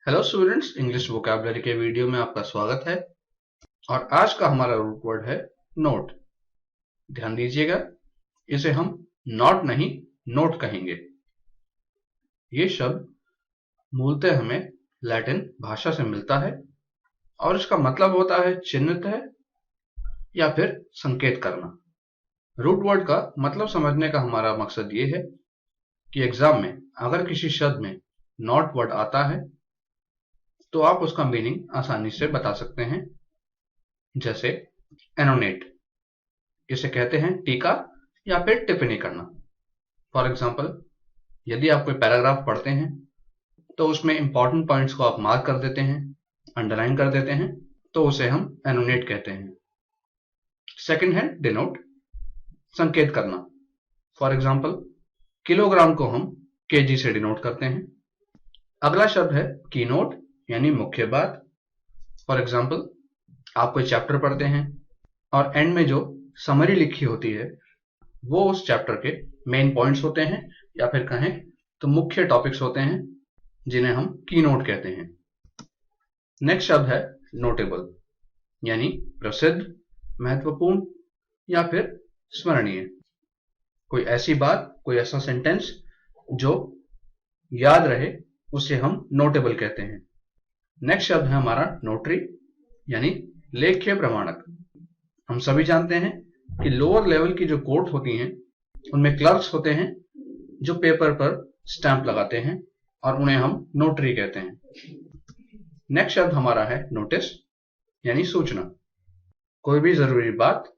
Hello students, English vocabulary के video में आपका स्वागत है। और आज का हमारा रूट वर्ड है नोट। ध्यान दीजिएगा, इसे हम नॉट नहीं नोट कहेंगे। ये शब्द मूलतः हमें लैटिन भाषा से मिलता है और इसका मतलब होता है चिन्हतः या फिर संकेत करना। रूट वर्ड का मतलब समझने का हमारा मकसद ये है कि एग्जाम में अगर किसी शब्द में नॉट वर्ड आता है तो आप उसका मीनिंग आसानी से बता सकते हैं। जैसे एनोनेट, इसे कहते हैं टीका या फिर टिप्पणी करना। फॉर एग्जाम्पल, यदि आप कोई पैराग्राफ पढ़ते हैं तो उसमें इंपॉर्टेंट पॉइंट्स को आप मार्क कर देते हैं, अंडरलाइन कर देते हैं, तो उसे हम एनोनेट कहते हैं। सेकंड है डिनोट, संकेत करना। फॉर एग्जाम्पल, किलोग्राम को हम केजी से डिनोट करते हैं। अगला शब्द है कीनोट, यानी मुख्य बात। फॉर एग्जाम्पल, आप कोई चैप्टर पढ़ते हैं और एंड में जो समरी लिखी होती है वो उस चैप्टर के मेन पॉइंट्स होते हैं, या फिर कहें तो मुख्य टॉपिक्स होते हैं, जिन्हें हम की नोट कहते हैं। नेक्स्ट शब्द है नोटेबल, यानी प्रसिद्ध, महत्वपूर्ण या फिर स्मरणीय। कोई ऐसी बात, कोई ऐसा सेंटेंस जो याद रहे, उसे हम नोटेबल कहते हैं। नेक्स्ट शब्द है हमारा नोटरी, यानी लेख्य प्रमाणक। हम सभी जानते हैं कि लोअर लेवल की जो कोर्ट होती हैं उनमें क्लर्क्स होते हैं जो पेपर पर स्टैंप लगाते हैं और उन्हें हम नोटरी कहते हैं। नेक्स्ट शब्द हमारा है नोटिस, यानी सूचना। कोई भी जरूरी बात,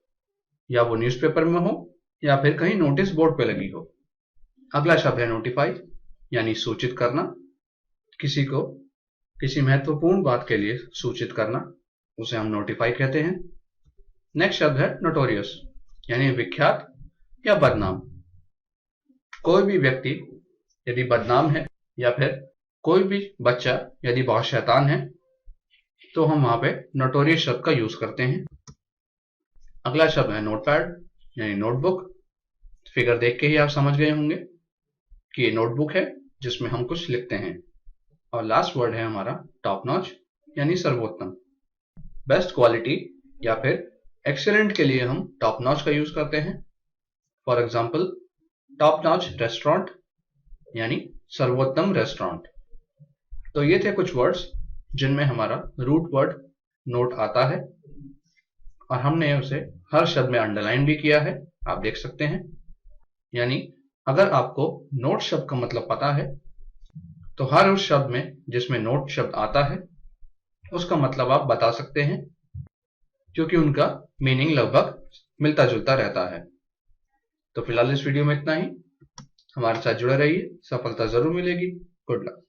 या वो न्यूज़पेपर में हो या फिर कहीं नोटिस बोर्ड पे लगी हो। अगला शब्द है नोटिफाई, यानी सूचित करना। किसी को किसी महत्वपूर्ण बात के लिए सूचित करना, उसे हम नोटिफाई कहते हैं। नेक्स्ट शब्द है नोटोरियस, यानी विख्यात या बदनाम। कोई भी व्यक्ति यदि बदनाम है या फिर कोई भी बच्चा यदि बहुत शैतान है तो हम वहां पे नोटोरियस शब्द का यूज करते हैं। अगला शब्द है नोटपैड, यानी नोटबुक। फिगर देख के ही आप समझ गए होंगे कि ये नोटबुक है जिसमें हम कुछ लिखते हैं। और लास्ट वर्ड है हमारा टॉप नॉच, यानी सर्वोत्तम। बेस्ट क्वालिटी या फिर एक्सीलेंट के लिए हम टॉप नॉच का यूज करते हैं। For example, top notch restaurant, यानी सर्वोत्तम रेस्टोरेंट। तो ये थे कुछ वर्ड्स जिनमें हमारा रूट वर्ड नोट आता है और हमने उसे हर शब्द में अंडरलाइन भी किया है, आप देख सकते हैं। यानी अगर आपको नोट शब्द का मतलब पता है तो हर उस शब्द में जिसमें नोट शब्द आता है उसका मतलब आप बता सकते हैं, क्योंकि उनका मीनिंग लगभग मिलता जुलता रहता है। तो फिलहाल इस वीडियो में इतना ही। हमारे साथ जुड़े रहिए, सफलता जरूर मिलेगी। Good luck.